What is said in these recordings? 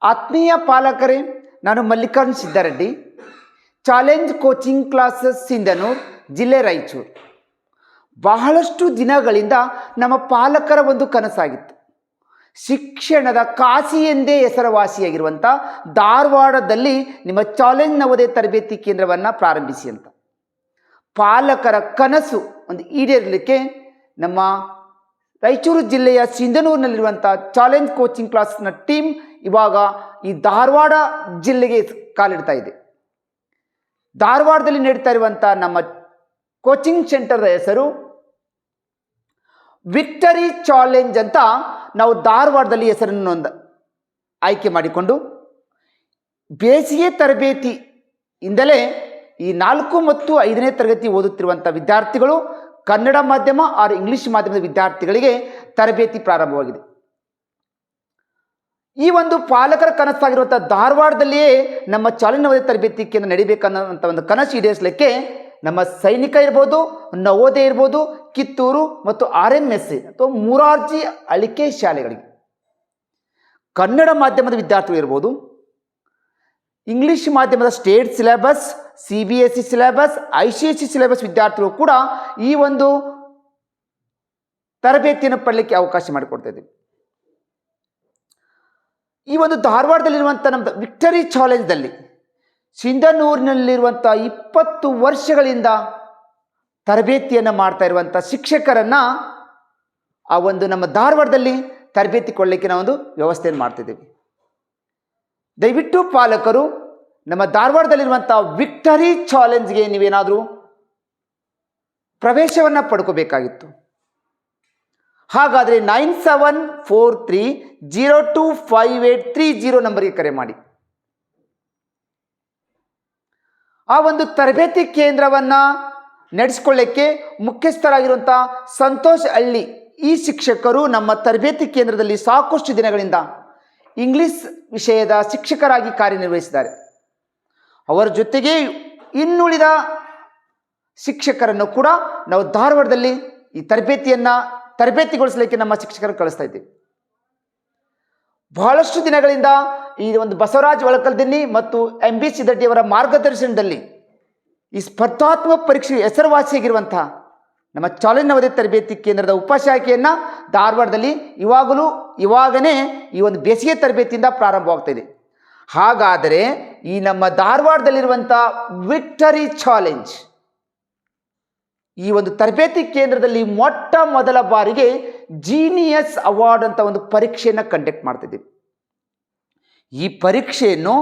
ಆತ್ಮೀಯ ಪಾಲಕರೇ, ನಾನು Mallikarjun Siddareddy, challenge coaching classes Sindhanur, ಜಿಲ್ಲೆ ರಾಯಚೂರು. ಬಹಳಷ್ಟು ದಿನಗಳಿಂದ ನಮ್ಮ ಪಾಲಕರ ಒಂದು ಕನಸಾಗಿತ್ತು, ಶಿಕ್ಷಣದ ಕಾಶಿ ಎಂದೇ ಹೆಸರುವಾಸಿಯಾಗಿರುವಂಥ ಧಾರವಾಡದಲ್ಲಿ ನಿಮ್ಮ ಚಾಲೆಂಜ್ ನವೋದಯ ತರಬೇತಿ ಕೇಂದ್ರವನ್ನು ಪ್ರಾರಂಭಿಸಿ ಅಂತ. ಪಾಲಕರ ಕನಸು ಒಂದು ಈಡೇರಲಿಕ್ಕೆ ನಮ್ಮ ರಾಯಚೂರು ಜಿಲ್ಲೆಯ ಸಿಂಧನೂರಿನಲ್ಲಿರುವಂಥ ಚಾಲೆಂಜ್ ಕೋಚಿಂಗ್ ಕ್ಲಾಸ್ನ ಟೀಮ್ ಇವಾಗ ಈ ಧಾರವಾಡ ಜಿಲ್ಲೆಗೆ ಕಾಲಿಡ್ತಾ ಇದೆ. ಧಾರವಾಡದಲ್ಲಿ ನಡೀತಾ ಇರುವಂಥ ನಮ್ಮ ಕೋಚಿಂಗ್ ಸೆಂಟರ್ದ ಹೆಸರು ವಿಕ್ಟರಿ ಚಾಲೆಂಜ್ ಅಂತ ನಾವು ಧಾರವಾಡದಲ್ಲಿ ಹೆಸರನ್ನು ಆಯ್ಕೆ ಮಾಡಿಕೊಂಡು ಬೇಸಿಗೆ ತರಬೇತಿಯಿಂದಲೇ ಈ 4 ಮತ್ತು 5ನೇ ತರಗತಿ ಓದುತ್ತಿರುವಂಥ ವಿದ್ಯಾರ್ಥಿಗಳು, ಕನ್ನಡ ಮಾಧ್ಯಮ ಆರ್ ಇಂಗ್ಲಿಷ್ ಮಾಧ್ಯಮದ ವಿದ್ಯಾರ್ಥಿಗಳಿಗೆ ತರಬೇತಿ ಪ್ರಾರಂಭವಾಗಿದೆ. ಈ ಒಂದು ಪಾಲಕರ ಕನಸಾಗಿರುವಂಥ ಧಾರವಾಡದಲ್ಲಿಯೇ ನಮ್ಮ ಚಾಲೆಂಜ್ ನವೋದಯ ತರಬೇತಿ ಕೇಂದ್ರ ನಡಿಬೇಕನ್ನೋಂಥ ಒಂದು ಕನಸು ಈಡೇರಿಸಲಿಕ್ಕೆ ನಮ್ಮ ಸೈನಿಕ ಇರ್ಬೋದು, ನವೋದಯ ಇರ್ಬೋದು, ಕಿತ್ತೂರು ಮತ್ತು RMS ಅಥವಾ ಮುರಾರ್ಜಿ ಅಳಿಕೆ ಶಾಲೆಗಳಿಗೆ, ಕನ್ನಡ ಮಾಧ್ಯಮದ ವಿದ್ಯಾರ್ಥಿಗಳು ಇರ್ಬೋದು, ಇಂಗ್ಲಿಷ್ ಮಾಧ್ಯಮದ state syllabus, CBSE syllabus, ICSE syllabus ವಿದ್ಯಾರ್ಥಿಗಳು ಕೂಡ ಈ ಒಂದು ತರಬೇತಿಯನ್ನು ಪಡಲಿಕ್ಕೆ ಅವಕಾಶ ಮಾಡಿಕೊಡ್ತಾ ಇದ್ದೀವಿ. ಈ ಒಂದು ಧಾರವಾಡದಲ್ಲಿರುವಂಥ ನಮ್ಮ ವಿಕ್ಟರಿ ಚಾಲೆಂಜ್ದಲ್ಲಿ ಸಿಂಧನೂರಿನಲ್ಲಿರುವಂಥ 20 ವರ್ಷಗಳಿಂದ ತರಬೇತಿಯನ್ನು ಮಾಡ್ತಾ ಇರುವಂಥ ಶಿಕ್ಷಕರನ್ನು ಆ ಒಂದು ನಮ್ಮ ಧಾರವಾಡದಲ್ಲಿ ತರಬೇತಿ ಕೊಡಲಿಕ್ಕೆ ನಾವೊಂದು ವ್ಯವಸ್ಥೆಯನ್ನು ಮಾಡ್ತಿದ್ದೀವಿ. ದಯವಿಟ್ಟು ಪಾಲಕರು ನಮ್ಮ ಧಾರವಾಡದಲ್ಲಿರುವಂಥ ವಿಕ್ಟರಿ ಚಾಲೆಂಜ್ಗೆ ನೀವೇನಾದರೂ ಪ್ರವೇಶವನ್ನು ಪಡ್ಕೋಬೇಕಾಗಿತ್ತು. ಹಾಗಾದರೆ 9743025830 ನಂಬರ್ಗೆ ಕರೆ ಮಾಡಿ. ಆ ಒಂದು ತರಬೇತಿ ಕೇಂದ್ರವನ್ನು ನಡೆಸಿಕೊಳ್ಳಕ್ಕೆ ಮುಖ್ಯಸ್ಥರಾಗಿರುವಂಥ ಸಂತೋಷ್ ಹಳ್ಳಿ ಈ ಶಿಕ್ಷಕರು ನಮ್ಮ ತರಬೇತಿ ಕೇಂದ್ರದಲ್ಲಿ ಸಾಕಷ್ಟು ದಿನಗಳಿಂದ ಇಂಗ್ಲಿಷ್ ವಿಷಯದ ಶಿಕ್ಷಕರಾಗಿ ಕಾರ್ಯನಿರ್ವಹಿಸಿದ್ದಾರೆ. ಅವರ ಜೊತೆಗೆ ಇನ್ನುಳಿದ ಶಿಕ್ಷಕರನ್ನು ಕೂಡ ನಾವು ಧಾರವಾಡದಲ್ಲಿ ಈ ತರಬೇತಿಗೊಳಿಸಲಿಕ್ಕೆ ನಮ್ಮ ಶಿಕ್ಷಕರು ಕಳಿಸ್ತಾ ಇದ್ದೀವಿ. ಬಹಳಷ್ಟು ದಿನಗಳಿಂದ ಈ ಒಂದು ಬಸವರಾಜ್ ಒಳಕಲ್ದಿನ್ನಿ ಮತ್ತು MB ಸಿದ್ದಡ್ಡಿಯವರ ಮಾರ್ಗದರ್ಶನದಲ್ಲಿ ಈ ಸ್ಪರ್ಧಾತ್ಮಕ ಪರೀಕ್ಷೆ ಹೆಸರುವಾಸಿಯಾಗಿರುವಂತಹ ನಮ್ಮ ಚಾಲೆಂಜ್ ನವೋದಯ ತರಬೇತಿ ಕೇಂದ್ರದ ಉಪಶಾಖೆಯನ್ನು ಧಾರವಾಡದಲ್ಲಿ ಇವಾಗನೇ ಈ ಒಂದು ಬೇಸಿಗೆ ತರಬೇತಿಯಿಂದ ಪ್ರಾರಂಭವಾಗ್ತಾ ಇದೆ. ಹಾಗಾದರೆ ಈ ನಮ್ಮ ಧಾರವಾಡದಲ್ಲಿರುವಂಥ ವಿಕ್ಟರಿ ಚಾಲೆಂಜ್ ಈ ಒಂದು ತರಬೇತಿ ಕೇಂದ್ರದಲ್ಲಿ ಮೊಟ್ಟ ಮೊದಲ ಬಾರಿಗೆ ಜೀನಿಯಸ್ ಅವಾರ್ಡ್ ಅಂತ ಒಂದು ಪರೀಕ್ಷೆಯನ್ನು ಕಂಡಕ್ಟ್ ಮಾಡ್ತಿದ್ದೀವಿ. ಈ ಪರೀಕ್ಷೆಯನ್ನು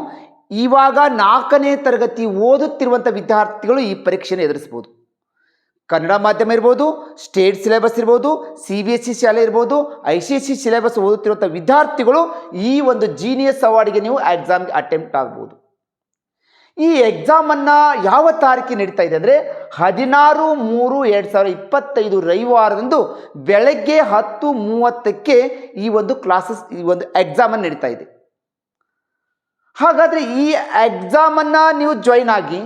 ಇವಾಗ 4ನೇ ತರಗತಿ ಓದುತ್ತಿರುವಂಥ ವಿದ್ಯಾರ್ಥಿಗಳು ಈ ಪರೀಕ್ಷೆಯನ್ನು ಎದುರಿಸ್ಬೋದು. ಕನ್ನಡ ಮಾಧ್ಯಮ ಇರ್ಬೋದು, ಸ್ಟೇಟ್ ಸಿಲೆಬಸ್ ಇರ್ಬೋದು, CBSE ಶಾಲೆ ಇರ್ಬೋದು, ICSE ಸಿಲೆಬಸ್ ಓದುತ್ತಿರುವಂಥ ವಿದ್ಯಾರ್ಥಿಗಳು ಈ ಒಂದು ಜೀನಿಯಸ್ ಅವಾರ್ಡ್ಗೆ ನೀವು ಎಕ್ಸಾಮ್ಗೆ ಅಟೆಂಪ್ಟ್ ಆಗ್ಬೋದು. ಈ ಎಕ್ಸಾಮನ್ನು ಯಾವ ತಾರೀಕಿಗೆ ನಡೀತಾ ಇದೆ ಅಂದರೆ 16/3/2025 ರವಿವಾರದಂದು ಬೆಳಗ್ಗೆ 10:30ಕ್ಕೆ ಈ ಒಂದು ಎಕ್ಸಾಮನ್ನು ನಡೀತಾ ಇದೆ. ಹಾಗಾದರೆ ಈ ಎಕ್ಸಾಮನ್ನು ನೀವು ಜಾಯಿನ್ ಆಗಿ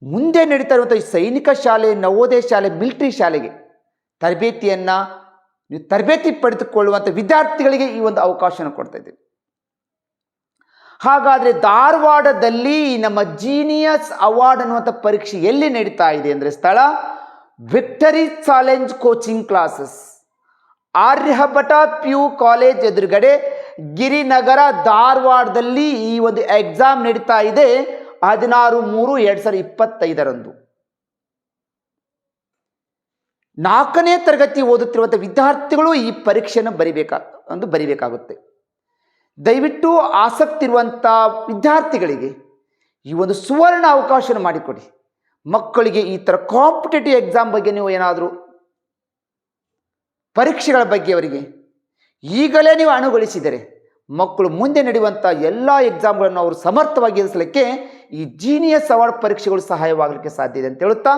ಮುಂದೆ ನಡೀತಾ ಇರುವಂಥ ಈ ಸೈನಿಕ ಶಾಲೆ, ನವೋದಯ ಶಾಲೆ, ಮಿಲಿಟರಿ ಶಾಲೆಗೆ ತರಬೇತಿ ಪಡೆದುಕೊಳ್ಳುವಂಥ ವಿದ್ಯಾರ್ಥಿಗಳಿಗೆ ಈ ಒಂದು ಅವಕಾಶವನ್ನು ಕೊಡ್ತಾ ಇದ್ದೀವಿ. ಹಾಗಾದರೆ ಧಾರವಾಡದಲ್ಲಿ ನಮ್ಮ ಜೀನಿಯಸ್ ಅವಾರ್ಡ್ ಅನ್ನುವಂಥ ಪರೀಕ್ಷೆ ಎಲ್ಲಿ ನಡೀತಾ ಇದೆ ಅಂದರೆ ಸ್ಥಳ victory challenge coaching classes, Aryabhata PU college ಎದುರುಗಡೆ, ಗಿರಿನಗರ, ಧಾರವಾಡದಲ್ಲಿ ಈ ಒಂದು ಎಕ್ಸಾಮ್ ನಡೀತಾ ಇದೆ 16/3/2025 4ನೇ ತರಗತಿ ಓದುತ್ತಿರುವಂಥ ವಿದ್ಯಾರ್ಥಿಗಳು ಈ ಪರೀಕ್ಷೆಯನ್ನು ಬರಿಬೇಕಾಗುತ್ತೆ. ದಯವಿಟ್ಟು ಆಸಕ್ತಿ ಇರುವಂಥ ವಿದ್ಯಾರ್ಥಿಗಳಿಗೆ ಈ ಒಂದು ಸುವರ್ಣ ಅವಕಾಶವನ್ನು ಮಾಡಿಕೊಡಿ. ಮಕ್ಕಳಿಗೆ ಈ ಥರ ಕಾಂಪಿಟೇಟಿವ್ ಎಕ್ಸಾಮ್ ಬಗ್ಗೆ ನೀವು ಏನಾದರೂ ಪರೀಕ್ಷೆಗಳ ಬಗ್ಗೆ ಅವರಿಗೆ ಈಗಲೇ ನೀವು ಅನುಗೊಳಿಸಿದರೆ ಮಕ್ಕಳು ಮುಂದೆ ನಡೆಯುವಂಥ ಎಲ್ಲ ಎಕ್ಸಾಮ್ಗಳನ್ನು ಅವರು ಸಮರ್ಥವಾಗಿ ಎದುರಿಸಲಿಕ್ಕೆ ಈ ಜೀನಿಯಸ್ ಅವಾರ್ಡ್ ಪರೀಕ್ಷೆಗಳು ಸಹಾಯವಾಗಲಿಕ್ಕೆ ಸಾಧ್ಯ ಇದೆ ಅಂತ ಹೇಳುತ್ತಾ,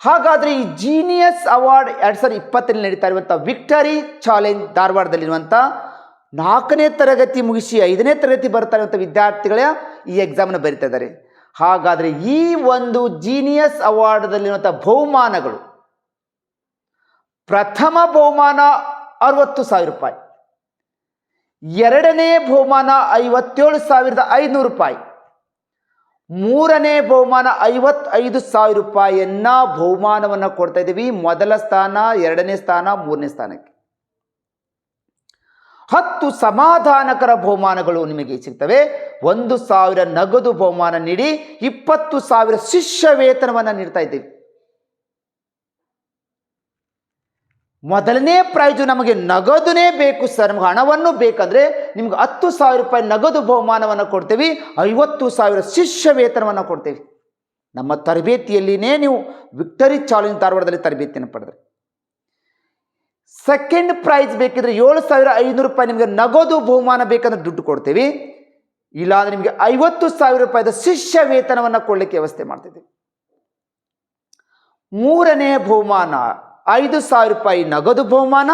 ಹಾಗಾದರೆ ಈ ಜೀನಿಯಸ್ ಅವಾರ್ಡ್ 2020 ನಡೀತಾ ಇರುವಂಥ ವಿಕ್ಟರಿ ಚಾಲೆಂಜ್ ಧಾರವಾಡದಲ್ಲಿರುವಂಥ 4ನೇ ತರಗತಿ ಮುಗಿಸಿ 5ನೇ ತರಗತಿ ಬರ್ತಾ ಇರುವಂಥ ವಿದ್ಯಾರ್ಥಿಗಳ ಈ ಎಕ್ಸಾಮನ್ನು ಬರೀತಾ ಇದ್ದಾರೆ. ಹಾಗಾದರೆ ಈ ಒಂದು ಜೀನಿಯಸ್ ಅವಾರ್ಡ್ದಲ್ಲಿರುವಂಥ ಬಹುಮಾನಗಳು, ಪ್ರಥಮ ಬಹುಮಾನ 60,000 ರೂಪಾಯಿ, ಎರಡನೇ ಬಹುಮಾನ 57,500 ರೂಪಾಯಿ, ಮೂರನೇ ಬಹುಮಾನ 55,000 ರೂಪಾಯಿಯನ್ನ ಬಹುಮಾನವನ್ನು ಕೊಡ್ತಾ ಇದ್ದೀವಿ. ಮೊದಲ ಸ್ಥಾನ, ಎರಡನೇ ಸ್ಥಾನ, ಮೂರನೇ ಸ್ಥಾನಕ್ಕೆ 10 ಸಮಾಧಾನಕರ ಬಹುಮಾನಗಳು ನಿಮಗೆ ಸಿಗ್ತವೆ. 1,000 ನಗದು ಬಹುಮಾನ ನೀಡಿ 20,000 ಶಿಷ್ಯ ವೇತನವನ್ನು ನೀಡ್ತಾ ಇದ್ದೀವಿ. ಮೊದಲನೇ ಪ್ರೈಜು ನಮಗೆ ನಗದುನೇ ಬೇಕು ಸರ್, ನಮಗೆ ಹಣವನ್ನು ಬೇಕಂದ್ರೆ ನಿಮ್ಗೆ 10,000 ರೂಪಾಯಿ ನಗದು ಬಹುಮಾನವನ್ನು ಕೊಡ್ತೀವಿ, 50,000 ಶಿಷ್ಯ ವೇತನವನ್ನು ಕೊಡ್ತೀವಿ. ನಮ್ಮ ತರಬೇತಿಯಲ್ಲಿನೇ ನೀವು ವಿಕ್ಟರಿ ಚಾಲೆಂಜ್ ಧಾರವಾಡದಲ್ಲಿ ತರಬೇತಿಯನ್ನು ಪಡೆದ್ರೆ. ಸೆಕೆಂಡ್ ಪ್ರೈಸ್ ಬೇಕಿದ್ರೆ 7,500 ರೂಪಾಯಿ ನಿಮಗೆ ನಗದು ಬಹುಮಾನ ಬೇಕಂದ್ರೆ ದುಡ್ಡು ಕೊಡ್ತೀವಿ, ಇಲ್ಲಾಂದ್ರೆ ನಿಮಗೆ 50,000 ರೂಪಾಯಿದ ಶಿಷ್ಯ ವೇತನವನ್ನು ಕೊಡಲಿಕ್ಕೆ ವ್ಯವಸ್ಥೆ ಮಾಡ್ತಿದ್ದೀವಿ. ಮೂರನೇ ಬಹುಮಾನ 5,000 ರೂಪಾಯಿ ನಗದು ಬಹುಮಾನ,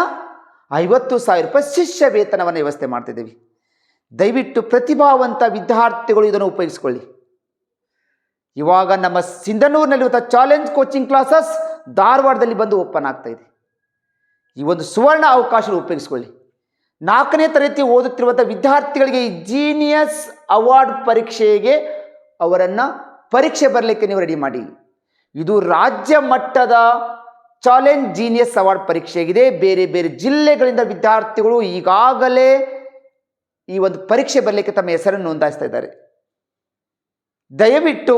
50,000 ರೂಪಾಯಿ ಶಿಷ್ಯ ವೇತನವನ್ನು ವ್ಯವಸ್ಥೆ ಮಾಡ್ತಿದ್ದೀವಿ. ದಯವಿಟ್ಟು ಪ್ರತಿಭಾವಂತ ವಿದ್ಯಾರ್ಥಿಗಳು ಇದನ್ನು ಉಪಯೋಗಿಸಿಕೊಳ್ಳಿ. ಇವಾಗ ನಮ್ಮ ಸಿಂಧನೂರಿನಲ್ಲಿರುವಂಥ ಚಾಲೆಂಜ್ ಕೋಚಿಂಗ್ ಕ್ಲಾಸಸ್ ಧಾರವಾಡದಲ್ಲಿ ಬಂದು ಓಪನ್ ಆಗ್ತಾ ಇದೆ. ಈ ಒಂದು ಸುವರ್ಣ ಅವಕಾಶ ಉಪಯೋಗಿಸಿಕೊಳ್ಳಿ. 4ನೇ ತರಗತಿ ಓದುತ್ತಿರುವಂಥ ವಿದ್ಯಾರ್ಥಿಗಳಿಗೆ ಈ ಜೀನಿಯಸ್ ಅವಾರ್ಡ್ ಪರೀಕ್ಷೆಗೆ ಅವರನ್ನು ಪರೀಕ್ಷೆ ಬರಲಿಕ್ಕೆ ನೀವು ರೆಡಿ ಮಾಡಿ. ಇದು ರಾಜ್ಯ ಮಟ್ಟದ ಚಾಲೆಂಜ್ ಜೀನಿಯಸ್ ಅವಾರ್ಡ್ ಪರೀಕ್ಷೆಯಾಗಿದೆ. ಬೇರೆ ಬೇರೆ ಜಿಲ್ಲೆಗಳಿಂದ ವಿದ್ಯಾರ್ಥಿಗಳು ಈಗಾಗಲೇ ಈ ಒಂದು ಪರೀಕ್ಷೆ ಬರಲಿಕ್ಕೆ ತಮ್ಮ ಹೆಸರನ್ನು ನೋಂದಾಯಿಸ್ತಾ ಇದ್ದಾರೆ. ದಯವಿಟ್ಟು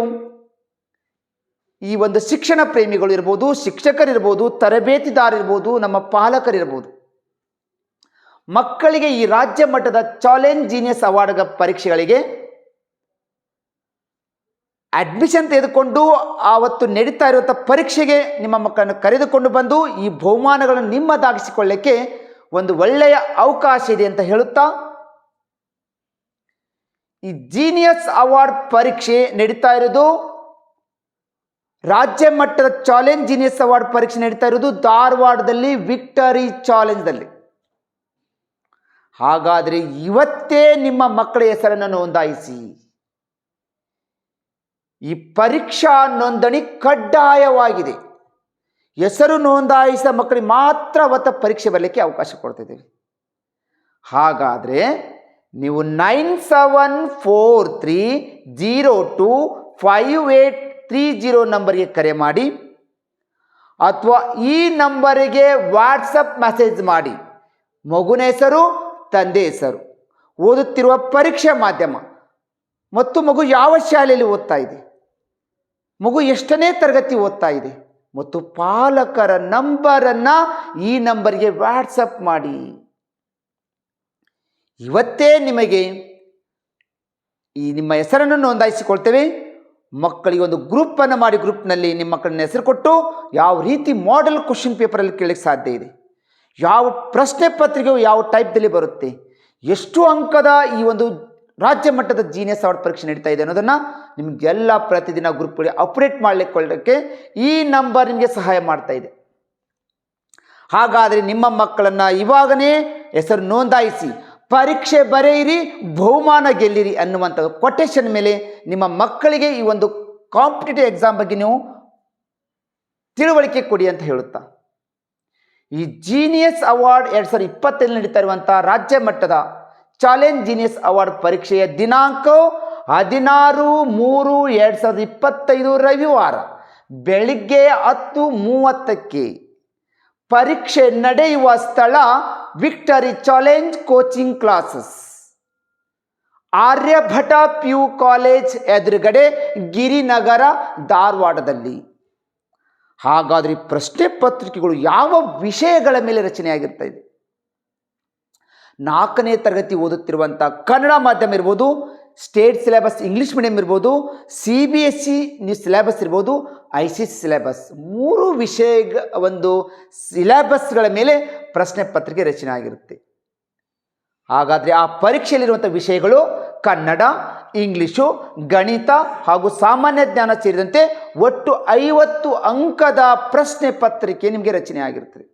ಈ ಒಂದು ಶಿಕ್ಷಣ ಪ್ರೇಮಿಗಳು ಇರ್ಬೋದು, ಶಿಕ್ಷಕರಿರ್ಬೋದು, ತರಬೇತಿದಾರರಿರ್ಬೋದು, ನಮ್ಮ ಪಾಲಕರಿರ್ಬೋದು, ಮಕ್ಕಳಿಗೆ ಈ ರಾಜ್ಯ ಮಟ್ಟದ ಚಾಲೆಂಜ್ ಜೀನಿಯಸ್ ಅವಾರ್ಡ್ ಪರೀಕ್ಷೆಗಳಿಗೆ ಅಡ್ಮಿಷನ್ ತೆಗೆದುಕೊಂಡು ಆವತ್ತು ನಡೀತಾ ಇರುವಂಥ ಪರೀಕ್ಷೆಗೆ ನಿಮ್ಮ ಮಕ್ಕಳನ್ನು ಕರೆದುಕೊಂಡು ಬಂದು ಈ ಬಹುಮಾನಗಳನ್ನು ನಿಮ್ಮದಾಗಿಸಿಕೊಳ್ಳಕ್ಕೆ ಒಂದು ಒಳ್ಳೆಯ ಅವಕಾಶ ಇದೆ ಅಂತ ಹೇಳುತ್ತಾ, ಈ ಜೀನಿಯಸ್ ಅವಾರ್ಡ್ ಪರೀಕ್ಷೆ ನಡೀತಾ ಇರೋದು, ರಾಜ್ಯ ಮಟ್ಟದ ಚಾಲೆಂಜ್ ಜೀನಿಯಸ್ ಅವಾರ್ಡ್ ಪರೀಕ್ಷೆ ನಡೀತಾ ಇರೋದು ಧಾರವಾಡದಲ್ಲಿ ವಿಕ್ಟರಿ ಚಾಲೆಂಜ್ದಲ್ಲಿ. ಹಾಗಾದರೆ ಇವತ್ತೇ ನಿಮ್ಮ ಮಕ್ಕಳ ಹೆಸರನ್ನು ನೋಂದಾಯಿಸಿ. ಈ ಪರೀಕ್ಷಾ ನೋಂದಣಿ ಕಡ್ಡಾಯವಾಗಿದೆ. ಹೆಸರು ನೋಂದಾಯಿಸಿದ ಮಕ್ಕಳಿಗೆ ಮಾತ್ರ ಅವತ್ತ ಪರೀಕ್ಷೆ ಬರಲಿಕ್ಕೆ ಅವಕಾಶ ಕೊಡ್ತಿದ್ದೀವಿ. ಹಾಗಾದರೆ ನೀವು 9743025830 ನಂಬರ್ಗೆ ಕರೆ ಮಾಡಿ, ಅಥವಾ ಈ ನಂಬರಿಗೆ ವಾಟ್ಸಪ್ ಮೆಸೇಜ್ ಮಾಡಿ. ಮಗುನ ಹೆಸರು, ತಂದೆ ಹೆಸರು, ಓದುತ್ತಿರುವ ಪರೀಕ್ಷಾ ಮಾಧ್ಯಮ ಮತ್ತು ಮಗು ಯಾವ ಶಾಲೆಯಲ್ಲಿ ಓದ್ತಾ ಇದೆ, ಮಗು ಎಷ್ಟನೇ ತರಗತಿ ಓದ್ತಾ ಇದೆ ಮತ್ತು ಪಾಲಕರ ನಂಬರನ್ನು ಈ ನಂಬರ್ಗೆ ವಾಟ್ಸಪ್ ಮಾಡಿ. ಇವತ್ತೇ ನಿಮಗೆ ಈ ನಿಮ್ಮ ಹೆಸರನ್ನು ನೋಂದಾಯಿಸಿಕೊಳ್ತೇವೆ. ಮಕ್ಕಳಿಗೆ ಒಂದು ಗ್ರೂಪನ್ನು ಮಾಡಿ, ಗ್ರೂಪ್ನಲ್ಲಿ ನಿಮ್ಮ ಮಕ್ಕಳನ್ನ ಹೆಸರು ಕೊಟ್ಟು ಯಾವ ರೀತಿ ಮಾಡೆಲ್ ಕ್ವಶನ್ ಪೇಪರಲ್ಲಿ ಕೇಳಲಿಕ್ಕೆ ಸಾಧ್ಯ ಇದೆ, ಯಾವ ಪ್ರಶ್ನೆ ಪತ್ರಿಕೆಯು ಯಾವ ಟೈಪ್ದಲ್ಲಿ ಬರುತ್ತೆ, ಎಷ್ಟು ಅಂಕದ ಈ ಒಂದು ರಾಜ್ಯ ಮಟ್ಟದ ಜೀನಿಯಸ್ ಅವಾರ್ಡ್ ಪರೀಕ್ಷೆ ನಡೀತಾ ಇದೆ ಅನ್ನೋದನ್ನು ನಿಮಗೆಲ್ಲ ಪ್ರತಿದಿನ ಗ್ರೂಪ್ಗಳಿಗೆ ಅಪ್ಡೇಟ್ ಮಾಡಲಿಕ್ಕೆ ಈ ನಂಬರ್ ನಿಮಗೆ ಸಹಾಯ ಮಾಡ್ತಾ ಇದೆ. ಹಾಗಾದರೆ ನಿಮ್ಮ ಮಕ್ಕಳನ್ನು ಇವಾಗನೇ ಹೆಸರು ನೋಂದಾಯಿಸಿ, ಪರೀಕ್ಷೆ ಬರೆಯಿರಿ, ಬಹುಮಾನ ಗೆಲ್ಲಿರಿ ಅನ್ನುವಂಥ ಕೊಟೇಶನ್ ಮೇಲೆ ನಿಮ್ಮ ಮಕ್ಕಳಿಗೆ ಈ ಒಂದು ಕಾಂಪಿಟೇಟಿವ್ ಎಕ್ಸಾಮ್ ಬಗ್ಗೆ ನೀವು ತಿಳುವಳಿಕೆ ಕೊಡಿ ಅಂತ ಹೇಳುತ್ತಾ, ಈ ಜೀನಿಯಸ್ ಅವಾರ್ಡ್ 2020 ನಡೀತಾ ಇರುವಂಥ ರಾಜ್ಯ ಮಟ್ಟದ ಚಾಲೆಂಜ್ ಜೀನಿಯಸ್ ಅವಾರ್ಡ್ ಪರೀಕ್ಷೆಯ ದಿನಾಂಕ 16/3/2025 ರವಿವಾರ ಬೆಳಿಗ್ಗೆ 10:30ಕ್ಕೆ. ಪರೀಕ್ಷೆ ನಡೆಯುವ ಸ್ಥಳ victory challenge coaching classes, Aryabhata PU college ಎದುರುಗಡೆ, ಗಿರಿನಗರ, ಧಾರವಾಡದಲ್ಲಿ. ಹಾಗಾದರೆ ಪ್ರಶ್ನೆ ಪತ್ರಿಕೆಗಳು ಯಾವ ವಿಷಯಗಳ ಮೇಲೆ ರಚನೆಯಾಗಿರ್ತಾ ಇದೆ? 4ನೇ ತರಗತಿ ಓದುತ್ತಿರುವಂಥ ಕನ್ನಡ ಮಾಧ್ಯಮ ಇರ್ಬೋದು, ಸ್ಟೇಟ್ ಸಿಲೆಬಸ್ ಇಂಗ್ಲೀಷ್ ಮೀಡಿಯಂ ಇರ್ಬೋದು, CBSE ಸಿಲೆಬಸ್ ಇರ್ಬೋದು, ICSE ಸಿಲೆಬಸ್, 3 ವಿಷಯ ಒಂದು ಸಿಲೆಬಸ್ಗಳ ಮೇಲೆ ಪ್ರಶ್ನೆ ಪತ್ರಿಕೆ ರಚನೆ ಆಗಿರುತ್ತೆ. ಹಾಗಾದರೆ ಆ ಪರೀಕ್ಷೆಯಲ್ಲಿರುವಂಥ ವಿಷಯಗಳು ಕನ್ನಡ, ಇಂಗ್ಲೀಷು, ಗಣಿತ ಹಾಗೂ ಸಾಮಾನ್ಯ ಜ್ಞಾನ ಸೇರಿದಂತೆ ಒಟ್ಟು 50 ಅಂಕದ ಪ್ರಶ್ನೆ ಪತ್ರಿಕೆ ನಿಮಗೆ ರಚನೆ ಆಗಿರ್ತದೆ.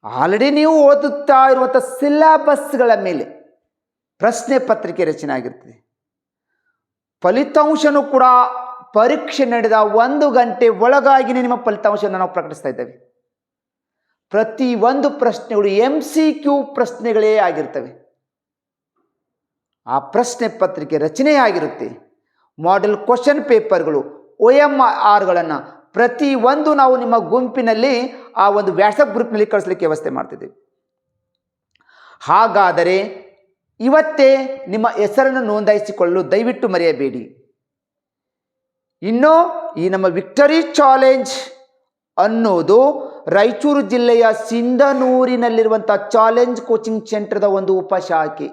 ಆಲ್ರೆಡಿ ನೀವು ಓದುತ್ತಾ ಇರುವಂಥ ಸಿಲೆಬಸ್ಗಳ ಮೇಲೆ ಪ್ರಶ್ನೆ ಪತ್ರಿಕೆ ರಚನೆ ಆಗಿರ್ತದೆ. ಫಲಿತಾಂಶನೂ ಕೂಡ ಪರೀಕ್ಷೆ ನಡೆದ 1 ಗಂಟೆ ಒಳಗಾಗಿ ನಿಮ್ಮ ಫಲಿತಾಂಶವನ್ನು ನಾವು ಪ್ರಕಟಿಸ್ತಾ ಇದ್ದೇವೆ. ಪ್ರತಿಯೊಂದು ಪ್ರಶ್ನೆಗಳು MCQ ಪ್ರಶ್ನೆಗಳೇ ಆಗಿರ್ತವೆ. ಆ ಪ್ರಶ್ನೆ ಪತ್ರಿಕೆ ರಚನೆಯಾಗಿರುತ್ತೆ. ಮಾಡೆಲ್ ಕ್ವಶನ್ ಪೇಪರ್ಗಳು OMRಗಳನ್ನು ಪ್ರತಿಯೊಂದು ನಾವು ನಿಮ್ಮ ಗುಂಪಿನಲ್ಲಿ ಆ ಒಂದು ವಾಟ್ಸಪ್ ಗ್ರೂಪ್ನಲ್ಲಿ ಕಳಿಸ್ಲಿಕ್ಕೆ ವ್ಯವಸ್ಥೆ ಮಾಡ್ತಿದ್ದೀವಿ. ಹಾಗಾದರೆ ಇವತ್ತೇ ನಿಮ್ಮ ಹೆಸರನ್ನು ನೋಂದಾಯಿಸಿಕೊಳ್ಳಲು ದಯವಿಟ್ಟು ಮರೆಯಬೇಡಿ. ಇನ್ನು ಈ ನಮ್ಮ ವಿಕ್ಟರಿ ಚಾಲೆಂಜ್ ಅನ್ನೋದು ರಾಯಚೂರು ಜಿಲ್ಲೆಯ ಸಿಂಧನೂರಿನಲ್ಲಿರುವಂಥ ಚಾಲೆಂಜ್ ಕೋಚಿಂಗ್ ಸೆಂಟರ್ದ ಒಂದು ಉಪಶಾಖೆ.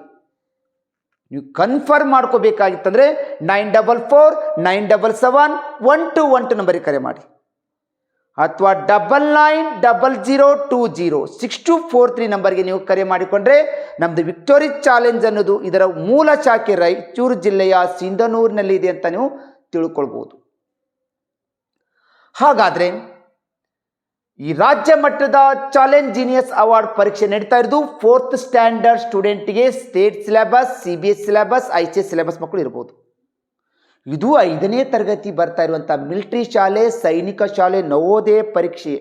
ನೀವು ಕನ್ಫರ್ಮ್ ಮಾಡ್ಕೋಬೇಕಾಗಿತ್ತಂದರೆ 9449771212 ನಂಬರಿಗೆ ಕರೆ ಮಾಡಿ, ಅಥವಾ 9900206243 ನಂಬರ್ಗೆ ನೀವು ಕರೆ ಮಾಡಿಕೊಂಡ್ರೆ ನಮ್ಮದು ವಿಕ್ಟೋರಿ ಚಾಲೆಂಜ್ ಅನ್ನೋದು ಇದರ ಮೂಲ ಶಾಖೆ ರಾಯಚೂರು ಜಿಲ್ಲೆಯ ಸಿಂಧನೂರಿನಲ್ಲಿ ಇದೆ ಅಂತ ನೀವು ತಿಳ್ಕೊಳ್ಬೋದು. ಹಾಗಾದರೆ ಈ ರಾಜ್ಯ ಮಟ್ಟದ ಚಾಲೆಂಜ್ ಜೀನಿಯಸ್ ಅವಾರ್ಡ್ ಪರೀಕ್ಷೆ ನಡೀತಾ ಇರೋದು 4th ಸ್ಟ್ಯಾಂಡರ್ಡ್ ಸ್ಟೂಡೆಂಟ್ಗೆ state syllabus, CBSE syllabus, ICS syllabus ಮಕ್ಕಳು ಇರ್ಬೋದು. ಇದು 5ನೇ ತರಗತಿ ಬರ್ತಾ ಇರುವಂಥ ಮಿಲಿಟರಿ ಶಾಲೆ, ಸೈನಿಕ ಶಾಲೆ, ನವೋದಯ ಪರೀಕ್ಷೆ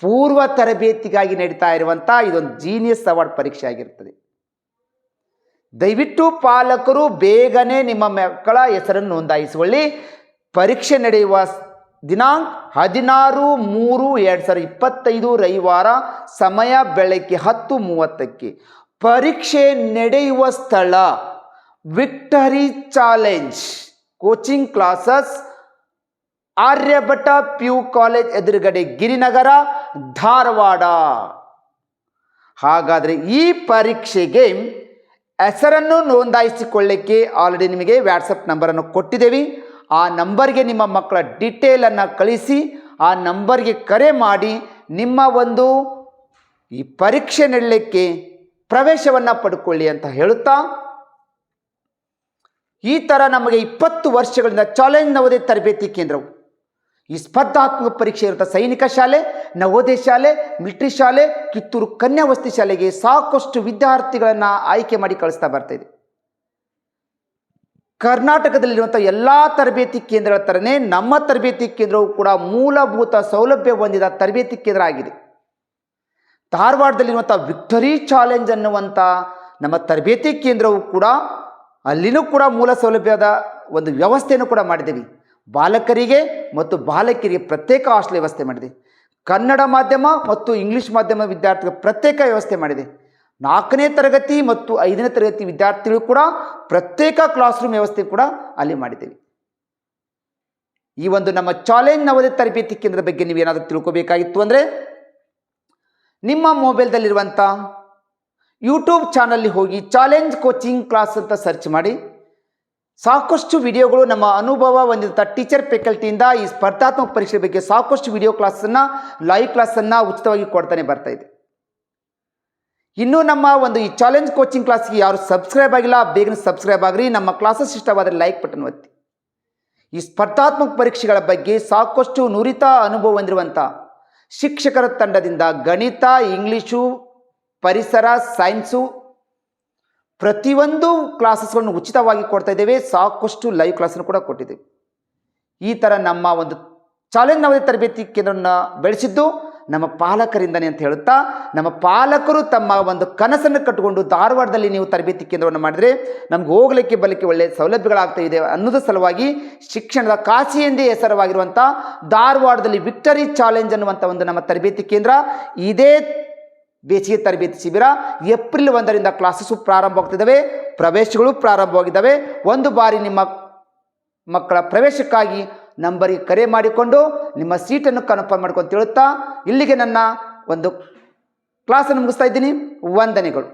ಪೂರ್ವ ತರಬೇತಿಗಾಗಿ ನಡೀತಾ ಇರುವಂಥ ಇದೊಂದು ಜೀನಿಯಸ್ ಅವಾರ್ಡ್ ಪರೀಕ್ಷೆ ಆಗಿರ್ತದೆ. ದಯವಿಟ್ಟು ಪಾಲಕರು ಬೇಗನೆ ನಿಮ್ಮ ಮಕ್ಕಳ ಹೆಸರನ್ನು ನೋಂದಾಯಿಸಿಕೊಳ್ಳಿ. ಪರೀಕ್ಷೆ ನಡೆಯುವ ದಿನಾಂಕ 16/3/2025 ರವಿವಾರ, ಸಮಯ ಬೆಳಗ್ಗೆ 10:30ಕ್ಕೆ. ಪರೀಕ್ಷೆ ನಡೆಯುವ ಸ್ಥಳ victory challenge coaching classes, Aryabhata PU college ಎದುರುಗಡೆ, ಗಿರಿನಗರ, ಧಾರವಾಡ. ಹಾಗಾದರೆ ಈ ಪರೀಕ್ಷೆಗೆ ಹೆಸರನ್ನು ನೋಂದಾಯಿಸಿಕೊಳ್ಳಿಕ್ಕೆ ಆಲ್ರೆಡಿ ನಿಮಗೆ ವಾಟ್ಸಪ್ ನಂಬರನ್ನು ಕೊಟ್ಟಿದ್ದೇವೆ. ಆ ನಂಬರ್ಗೆ ನಿಮ್ಮ ಮಕ್ಕಳ ಡೀಟೇಲನ್ನು ಕಳಿಸಿ ಆ ನಂಬರ್ಗೆ ಕರೆ ಮಾಡಿ ನಿಮ್ಮ ಒಂದು ಈ ಪರೀಕ್ಷೆ ನಡೆಯಲಿಕ್ಕೆ ಪ್ರವೇಶವನ್ನು ಪಡ್ಕೊಳ್ಳಿ ಅಂತ ಹೇಳುತ್ತಾ, ಈ ಥರ ನಮಗೆ 20 ವರ್ಷಗಳಿಂದ ಚಾಲೆಂಜ್ ನವೋದಯ ತರಬೇತಿ ಕೇಂದ್ರವು ಈ ಸ್ಪರ್ಧಾತ್ಮಕ ಪರೀಕ್ಷೆ ಇರುವಂಥ ಸೈನಿಕ ಶಾಲೆ, ನವೋದಯ ಶಾಲೆ, ಮಿಲಿಟರಿ ಶಾಲೆ, ಕಿತ್ತೂರು ಕನ್ಯಾ ವಸತಿ ಶಾಲೆಗೆ ಸಾಕಷ್ಟು ವಿದ್ಯಾರ್ಥಿಗಳನ್ನು ಆಯ್ಕೆ ಮಾಡಿ ಕಳಿಸ್ತಾ ಬರ್ತಾ ಇದೆ. ಕರ್ನಾಟಕದಲ್ಲಿರುವಂಥ ಎಲ್ಲ ತರಬೇತಿ ಕೇಂದ್ರಗಳ ಥರನೇ ನಮ್ಮ ತರಬೇತಿ ಕೇಂದ್ರವು ಕೂಡ ಮೂಲಭೂತ ಸೌಲಭ್ಯ ಹೊಂದಿದ ತರಬೇತಿ ಕೇಂದ್ರ ಆಗಿದೆ. ಧಾರವಾಡದಲ್ಲಿರುವಂಥ ವಿಕ್ಟರಿ ಚಾಲೆಂಜ್ ಅನ್ನುವಂಥ ನಮ್ಮ ತರಬೇತಿ ಕೇಂದ್ರವು ಕೂಡ ಅಲ್ಲಿನೂ ಕೂಡ ಮೂಲ ಸೌಲಭ್ಯದ ಒಂದು ವ್ಯವಸ್ಥೆಯನ್ನು ಕೂಡ ಮಾಡಿದ್ದೀವಿ. ಬಾಲಕರಿಗೆ ಮತ್ತು ಬಾಲಕಿಯರಿಗೆ ಪ್ರತ್ಯೇಕ ಹಾಸ್ಟೆಲ್ ವ್ಯವಸ್ಥೆ ಮಾಡಿದೆ. ಕನ್ನಡ ಮಾಧ್ಯಮ ಮತ್ತು ಇಂಗ್ಲೀಷ್ ಮಾಧ್ಯಮ ವಿದ್ಯಾರ್ಥಿಗಳ ಪ್ರತ್ಯೇಕ ವ್ಯವಸ್ಥೆ ಮಾಡಿದೆ. 4ನೇ ತರಗತಿ ಮತ್ತು 5ನೇ ತರಗತಿ ವಿದ್ಯಾರ್ಥಿಗಳು ಕೂಡ ಪ್ರತ್ಯೇಕ ಕ್ಲಾಸ್ ರೂಮ್ ವ್ಯವಸ್ಥೆ ಕೂಡ ಅಲ್ಲಿ ಮಾಡಿದ್ದೇವೆ. ಈ ಒಂದು ನಮ್ಮ ಚಾಲೆಂಜ್ ನವೋದಯ ತರಬೇತಿ ಕೇಂದ್ರದ ಬಗ್ಗೆ ನೀವೇನಾದರೂ ತಿಳ್ಕೋಬೇಕಾಗಿತ್ತು ಅಂದರೆ ನಿಮ್ಮ ಮೊಬೈಲ್ದಲ್ಲಿರುವಂಥ ಯೂಟ್ಯೂಬ್ ಚಾನಲ್ಲಿ ಹೋಗಿ ಚಾಲೆಂಜ್ ಕೋಚಿಂಗ್ ಕ್ಲಾಸ್ ಅಂತ ಸರ್ಚ್ ಮಾಡಿ. ಸಾಕಷ್ಟು ವಿಡಿಯೋಗಳು ನಮ್ಮ ಅನುಭವ ಹೊಂದಿದಂಥ ಟೀಚರ್ ಫ್ಯಾಕಲ್ಟಿಯಿಂದ ಈ ಸ್ಪರ್ಧಾತ್ಮಕ ಪರೀಕ್ಷೆ ಬಗ್ಗೆ ಸಾಕಷ್ಟು ವಿಡಿಯೋ ಕ್ಲಾಸನ್ನು, ಲೈವ್ ಕ್ಲಾಸನ್ನು ಉಚಿತವಾಗಿ ಕೊಡ್ತಾನೆ ಬರ್ತಾ ಇದೆ. ಇನ್ನೂ ನಮ್ಮ ಒಂದು ಈ ಚಾಲೆಂಜ್ ಕೋಚಿಂಗ್ ಕ್ಲಾಸ್ಗೆ ಯಾರು ಸಬ್ಸ್ಕ್ರೈಬ್ ಆಗಿಲ್ಲ, ಬೇಗನೆ ಸಬ್ಸ್ಕ್ರೈಬ್ ಆಗಿರಿ. ನಮ್ಮ ಕ್ಲಾಸಸ್ ಇಷ್ಟವಾದರೆ ಲೈಕ್ ಬಟನ್ ಒತ್ತಿ. ಈ ಸ್ಪರ್ಧಾತ್ಮಕ ಪರೀಕ್ಷೆಗಳ ಬಗ್ಗೆ ಸಾಕಷ್ಟು ನುರಿತ ಅನುಭವ ಹೊಂದಿರುವಂಥ ಶಿಕ್ಷಕರ ತಂಡದಿಂದ ಗಣಿತ, ಇಂಗ್ಲೀಷು, ಪರಿಸರ, ಸೈನ್ಸು ಪ್ರತಿಯೊಂದು ಕ್ಲಾಸಸ್ಗಳನ್ನು ಉಚಿತವಾಗಿ ಕೊಡ್ತಾ ಇದ್ದೇವೆ. ಸಾಕಷ್ಟು ಲೈವ್ ಕ್ಲಾಸನ್ನು ಕೂಡ ಕೊಟ್ಟಿದ್ದೇವೆ. ಈ ಥರ ನಮ್ಮ ಒಂದು ಚಾಲೆಂಜ್ ನವೋದಯ ತರಬೇತಿ ಕೇಂದ್ರವನ್ನು ಬೆಳೆಸಿದ್ದು ನಮ್ಮ ಪಾಲಕರಿಂದನೇ ಅಂತ ಹೇಳುತ್ತಾ, ನಮ್ಮ ಪಾಲಕರು ತಮ್ಮ ಒಂದು ಕನಸನ್ನು ಕಟ್ಟಿಕೊಂಡು ಧಾರವಾಡದಲ್ಲಿ ನೀವು ತರಬೇತಿ ಕೇಂದ್ರವನ್ನು ಮಾಡಿದರೆ ನಮ್ಗೆ ಹೋಗಲಿಕ್ಕೆ ಬರಲಿಕ್ಕೆ ಒಳ್ಳೆಯ ಸೌಲಭ್ಯಗಳಾಗ್ತಾ ಇದೆ ಅನ್ನೋದ್ರ ಸಲುವಾಗಿ ಶಿಕ್ಷಣದ ಕಾಶಿ ಎಂದೇ ಹೆಸರವಾಗಿರುವಂಥ ಧಾರವಾಡದಲ್ಲಿ ವಿಕ್ಟರಿ ಚಾಲೆಂಜ್ ಅನ್ನುವಂಥ ಒಂದು ನಮ್ಮ ತರಬೇತಿ ಕೇಂದ್ರ, ಇದೇ ಬೇಸಿಗೆ ತರಬೇತಿ ಶಿಬಿರ ಏಪ್ರಿಲ್ 1ರಿಂದ ಕ್ಲಾಸಸ್ಸು ಪ್ರಾರಂಭವಾಗ್ತಿದ್ದಾವೆ, ಪ್ರವೇಶಗಳು ಪ್ರಾರಂಭವಾಗಿದ್ದಾವೆ. ಒಂದು ಬಾರಿ ನಿಮ್ಮ ಮಕ್ಕಳ ಪ್ರವೇಶಕ್ಕಾಗಿ ನಂಬರಿಗೆ ಕರೆ ಮಾಡಿಕೊಂಡು ನಿಮ್ಮ ಸೀಟನ್ನು ಕನ್ಫರ್ಮ್ ಮಾಡ್ಕೊಂಡು ತಿಳುತ್ತಾ ಇಲ್ಲಿಗೆ ನನ್ನ ಒಂದು ಕ್ಲಾಸನ್ನು ಮುಗಿಸ್ತಾ ಇದ್ದೀನಿ. ವಂದನೆಗಳು.